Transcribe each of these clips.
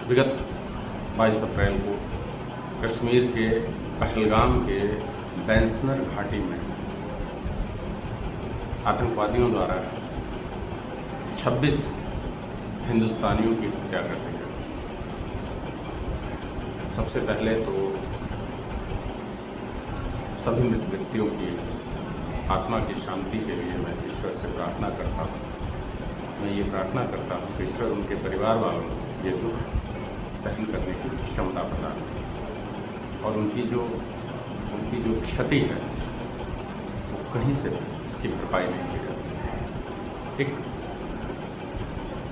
विगत 22 अप्रैल को कश्मीर के पहलगाम के बैंसनर घाटी में आतंकवादियों द्वारा 26 हिंदुस्तानियों की हत्या कर दी गई। सबसे पहले तो सभी मृत व्यक्तियों की आत्मा की शांति के लिए मैं ईश्वर से प्रार्थना करता हूँ। मैं ये प्रार्थना करता हूँ कि ईश्वर उनके परिवार वालों को ये दुख सहन करने की क्षमता प्रदान करे और उनकी जो क्षति है वो कहीं से भी इसकी भरपाई नहीं की जा सकती। एक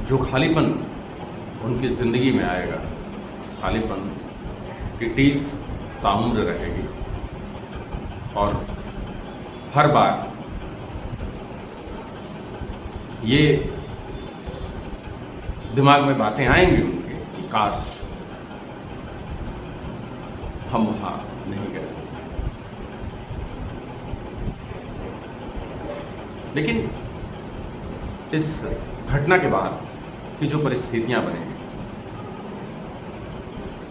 जो खालीपन उनकी ज़िंदगी में आएगा, उस खालीपन की टीस ताउम्र रहेगी और हर बार ये दिमाग में बातें आएंगी उनके कि काश हम वहां नहीं गए। लेकिन इस घटना के बाद की जो परिस्थितियां बनेंगी,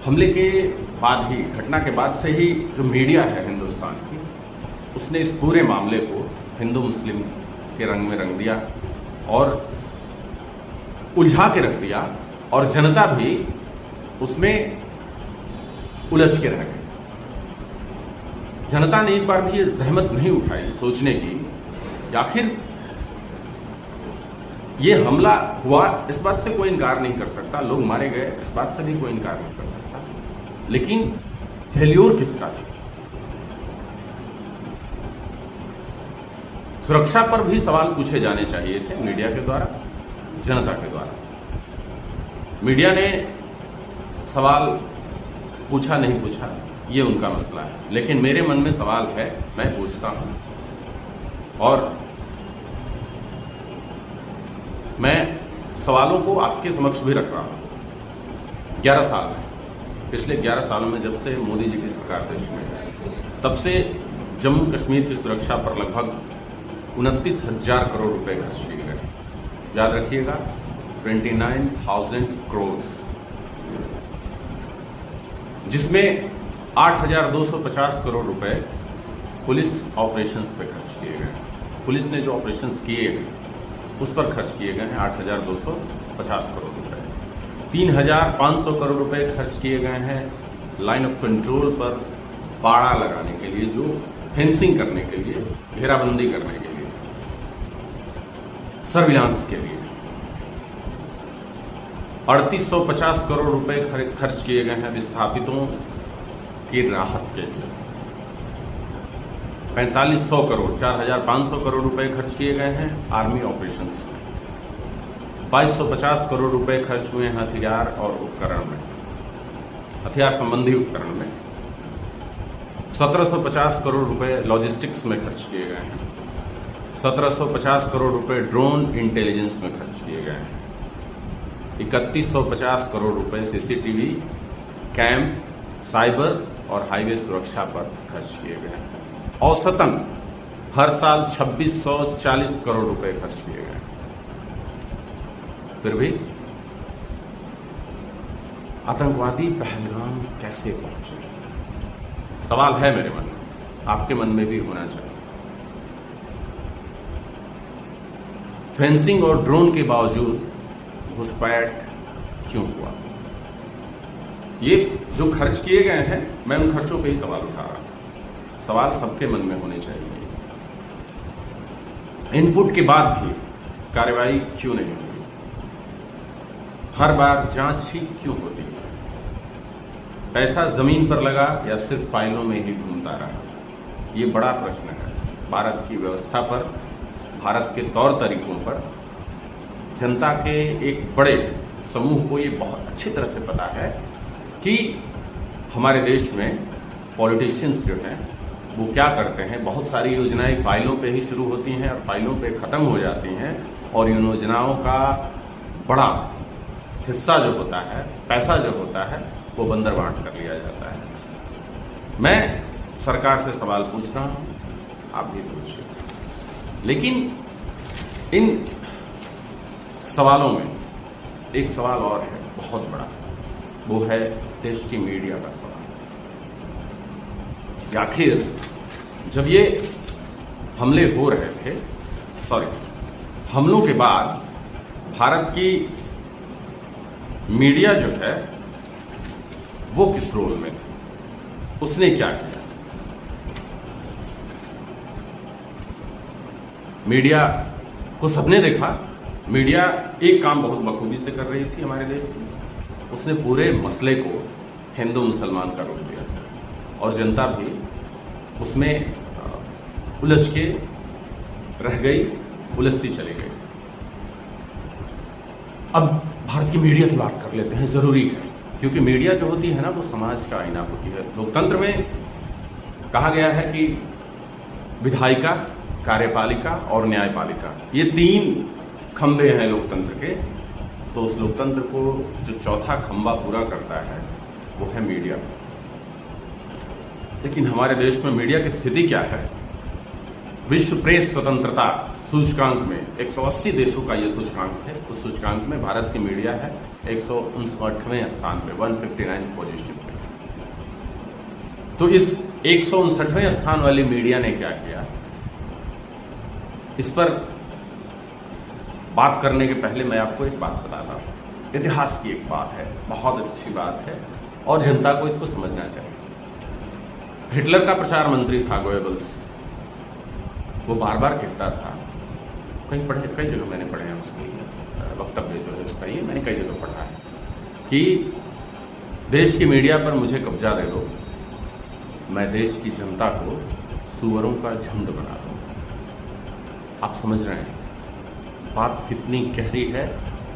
हमले के बाद ही, घटना के बाद से ही जो मीडिया है हिंदुस्तान की, उसने इस पूरे मामले को हिंदू मुस्लिम के रंग में रंग दिया और उलझा के रख दिया और जनता भी उसमें उलझ के रह गई। जनता ने एक बार भी ये जहमत नहीं उठाई सोचने की कि आखिर ये हमला हुआ, इस बात से कोई इनकार नहीं कर सकता, लोग मारे गए, इस बात से भी कोई इनकार नहीं कर सकता, लेकिन फेल्योर किसका था? सुरक्षा पर भी सवाल पूछे जाने चाहिए थे मीडिया के द्वारा, जनता के द्वारा। मीडिया ने सवाल पूछा नहीं पूछा ये उनका मसला है, लेकिन मेरे मन में सवाल है, मैं पूछता हूं और मैं सवालों को आपके समक्ष भी रख रहा हूं। 11 साल में, पिछले 11 सालों में जब से मोदी जी की सरकार देश में है, तब से जम्मू कश्मीर की सुरक्षा पर लगभग 29,000 करोड़ रुपए खर्च किए गए। याद रखिएगा, 29,000 करोड़, जिसमें 8,250 करोड़ रुपए पुलिस ऑपरेशंस पे खर्च किए गए। पुलिस ने जो ऑपरेशंस किए हैं उस पर खर्च किए गए हैं 8,250 करोड़ रुपए। 3,500 करोड़ रुपए खर्च किए गए हैं लाइन ऑफ कंट्रोल पर बाड़ा लगाने के लिए, जो फेंसिंग करने के लिए, घेराबंदी करने के लिए, सर्विलांस के लिए। 3,850 करोड़ रुपए खर्च किए गए हैं विस्थापितों की राहत के लिए। 4,500 करोड़, 4,500 करोड़ रुपए खर्च किए गए हैं आर्मी ऑपरेशंस में। 2,250 करोड़ रुपए खर्च हुए हैं हथियार और उपकरण में, हथियार संबंधी उपकरण में। 1,750 करोड़ रुपए लॉजिस्टिक्स में खर्च किए गए हैं। 1,750 करोड़ रुपए ड्रोन इंटेलिजेंस में खर्च किए गए हैं। 3,150 करोड़ रुपए सीसीटीवी, कैम्प, साइबर और हाईवे सुरक्षा पर खर्च किए गए हैं। औसतन हर साल 2,640 करोड़ रुपए खर्च किए गए। फिर भी आतंकवादी पहलगाम कैसे पहुंचे? सवाल है मेरे मन में, आपके मन में भी होना चाहिए। फेंसिंग और ड्रोन के बावजूद घुसपैठ क्यों हुआ? ये जो खर्च किए गए हैं, मैं उन खर्चों पे ही सवाल उठा रहा हूं। सवाल सबके मन में होने चाहिए। इनपुट के बाद भी कार्रवाई क्यों नहीं हुई? हर बार जांच ही क्यों होती है? पैसा जमीन पर लगा या सिर्फ फाइलों में ही घूमता रहा? ये बड़ा प्रश्न है। भारत की व्यवस्था पर, भारत के तौर तरीकों पर जनता के एक बड़े समूह को ये बहुत अच्छी तरह से पता है कि हमारे देश में पॉलिटिशियंस जो हैं वो क्या करते हैं। बहुत सारी योजनाएं फाइलों पे ही शुरू होती हैं और फाइलों पे ख़त्म हो जाती हैं, और इन योजनाओं का बड़ा हिस्सा जो होता है, पैसा जो होता है, वो बंदर बांट कर लिया जाता है। मैं सरकार से सवाल पूछ रहा हूँ, आप भी पूछिए। लेकिन इन सवालों में एक सवाल और है बहुत बड़ा, वो है देश की मीडिया का सवाल। आखिर जब ये हमले हो रहे थे, हमलों के बाद भारत की मीडिया जो है वो किस रोल में थी, उसने क्या किया? मीडिया को सबने देखा। मीडिया एक काम बहुत बखूबी से कर रही थी हमारे देश की, उसने पूरे मसले को हिंदू मुसलमान का रूप दिया और जनता भी उसमें उलझ के रह गई, उलझती चली गई। अब भारत की मीडिया की बात कर लेते हैं, जरूरी है, क्योंकि मीडिया जो होती है ना वो समाज का आईना होती है। लोकतंत्र में कहा गया है कि विधायिका, कार्यपालिका और न्यायपालिका, ये 3 खंभे हैं लोकतंत्र के। तो उस लोकतंत्र को जो चौथा खंभा पूरा करता है वो है मीडिया। लेकिन हमारे देश में मीडिया की स्थिति क्या है? विश्व प्रेस स्वतंत्रता सूचकांक में 180 देशों का ये सूचकांक है। उस सूचकांक में भारत की मीडिया है 159वें स्थान पे, 159 पोजीशन पे। तो इस 159वें स्थान वाली मीडिया ने क्या किया, इस पर बात करने के पहले मैं आपको एक बात बताता हूं। इतिहास की एक बात है, बहुत अच्छी बात है और जनता को इसको समझना चाहिए। हिटलर का प्रचार मंत्री था गोएबल्स, वो बार बार कहता था, कई जगह मैंने पढ़े हैं उसकी वक्तव्य जो है उसका, ये मैंने कई जगह पढ़ा है कि देश की मीडिया पर मुझे कब्जा दे दो, मैं देश की जनता को सुअरों का झुंड बना दूं। आप समझ रहे हैं बात कितनी गहरी है,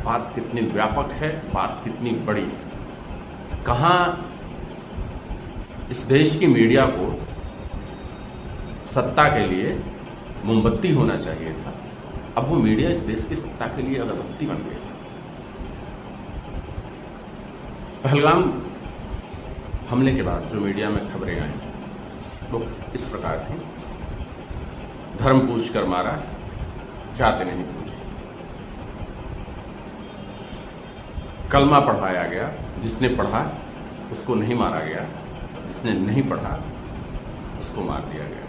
बात कितनी व्यापक है, बात कितनी बड़ी है। कहाँ इस देश की मीडिया को सत्ता के लिए मोमबत्ती होना चाहिए था, अब वो मीडिया इस देश की सत्ता के लिए अगरबत्ती बन गई। पहलगाम हमले के बाद जो मीडिया में खबरें आई वो इस प्रकार थी, धर्म पूछ कर मारा, जाति नहीं पूछी। कलमा पढ़ाया गया, जिसने पढ़ा उसको नहीं मारा गया, जिसने नहीं पढ़ा उसको मार दिया गया।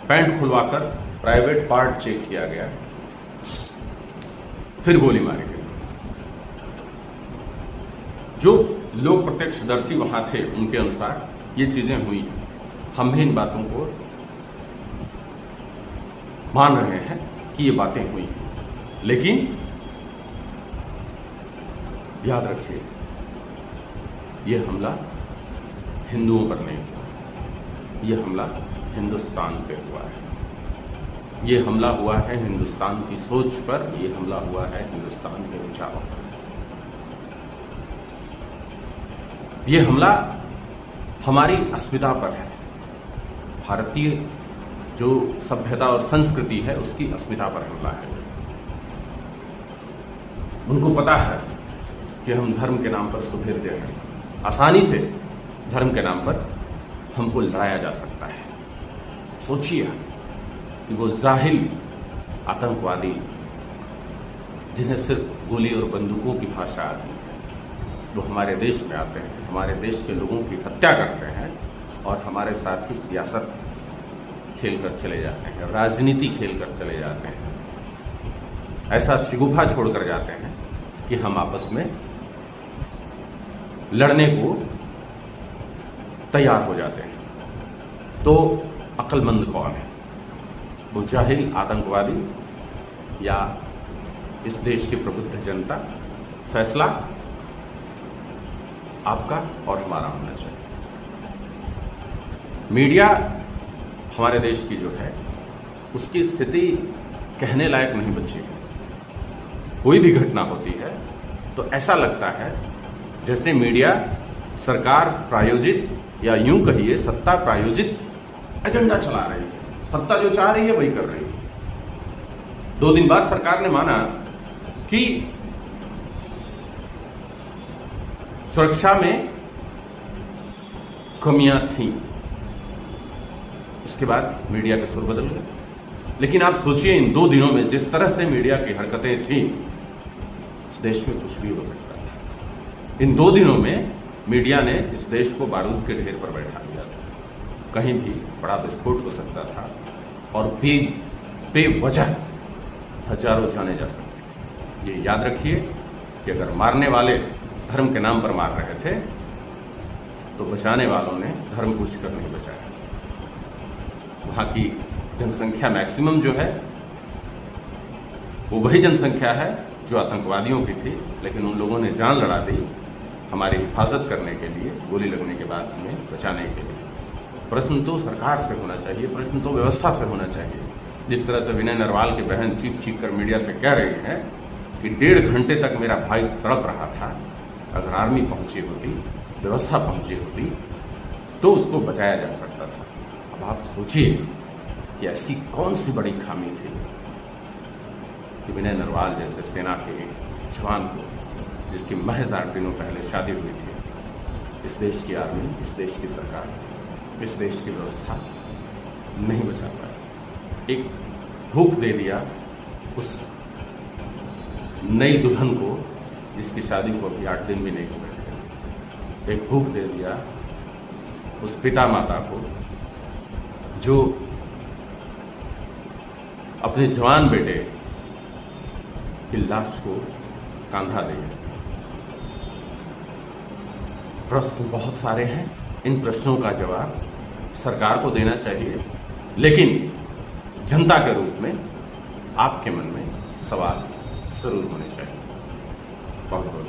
पैंट खुलवाकर प्राइवेट पार्ट चेक किया गया, फिर गोली मारी गई। जो लोग प्रत्यक्षदर्शी वहां थे उनके अनुसार ये चीजें हुई। हम भी इन बातों को मान रहे हैं कि ये बातें हुई, लेकिन याद रखिए ये हमला हिंदुओं पर नहीं हुआ, ये हमला हिंदुस्तान पे हुआ है। ये हमला हुआ है हिंदुस्तान की सोच पर, ये हमला हुआ है हिंदुस्तान के विचारों पर। ये हमला हमारी अस्मिता पर है, भारतीय जो सभ्यता और संस्कृति है उसकी अस्मिता पर हमला है। उनको पता है कि हम धर्म के नाम पर सुभेद्य हैं, आसानी से धर्म के नाम पर हमको लड़ाया जा सकता है। सोचिए कि वो जाहिल आतंकवादी जिन्हें सिर्फ गोली और बंदूकों की भाषा आती है, वो हमारे देश में आते हैं, हमारे देश के लोगों की हत्या करते हैं और हमारे साथ ही सियासत खेल कर चले जाते हैं, राजनीति खेल कर चले जाते हैं, ऐसा शिगुफा छोड़ कर जाते हैं कि हम आपस में लड़ने को तैयार हो जाते हैं। तो अक्लमंद कौन है, वो जाहिल आतंकवादी या इस देश की प्रबुद्ध जनता? फैसला आपका और हमारा होना चाहिए। मीडिया हमारे देश की जो है उसकी स्थिति कहने लायक नहीं बची है। कोई भी घटना होती है तो ऐसा लगता है जैसे मीडिया सरकार प्रायोजित या यूं कहिए सत्ता प्रायोजित एजेंडा चला रही है, सत्ता जो चाह रही है वही कर रही है। 2 दिन बाद सरकार ने माना कि सुरक्षा में कमियां थीं, उसके बाद मीडिया के सुर बदल गए। लेकिन आप सोचिए इन 2 दिनों में जिस तरह से मीडिया की हरकतें थीं, इस देश में कुछ भी हो सकता था। इन 2 दिनों में मीडिया ने इस देश को बारूद के ढेर पर बैठा दिया था। कहीं भी बड़ा विस्फोट हो सकता था और बेवजह हजारों जाने जा सकती थी। ये याद रखिए कि अगर मारने वाले धर्म के नाम पर मार रहे थे तो बचाने वालों ने धर्म पूछ कर नहीं बचाया। वहाँ की जनसंख्या मैक्सिमम जो है वो वही जनसंख्या है जो आतंकवादियों की थी, लेकिन उन लोगों ने जान लड़ा दी हमारी हिफाजत करने के लिए, गोली लगने के बाद हमें बचाने के लिए। प्रश्न तो सरकार से होना चाहिए, प्रश्न तो व्यवस्था से होना चाहिए। जिस तरह से विनय नरवाल की बहन चीख चीख कर मीडिया से कह रही है कि 1.5 घंटे तक मेरा भाई तड़प रहा था, अगर आर्मी पहुंची होती, व्यवस्था पहुंची होती तो उसको बचाया जा सकता था। अब आप सोचिए कि ऐसी कौन सी बड़ी खामी थी कि विनय नरवाल जैसे सेना के जवान को, जिसकी महज 8 दिनों पहले शादी हुई थी, इस देश की आर्मी, इस देश की सरकार, इस देश की व्यवस्था नहीं बचा पाई। एक हुक दे दिया उस नई दुल्हन को जिसकी शादी को अभी 8 दिन भी नहीं हुए थे। एक हुक दे दिया उस पिता माता को जो अपने जवान बेटे की लाश को कांधा दे। प्रश्न बहुत सारे हैं, इन प्रश्नों का जवाब सरकार को देना चाहिए, लेकिन जनता के रूप में आपके मन में सवाल जरूर होने चाहिए। बहुत बहुत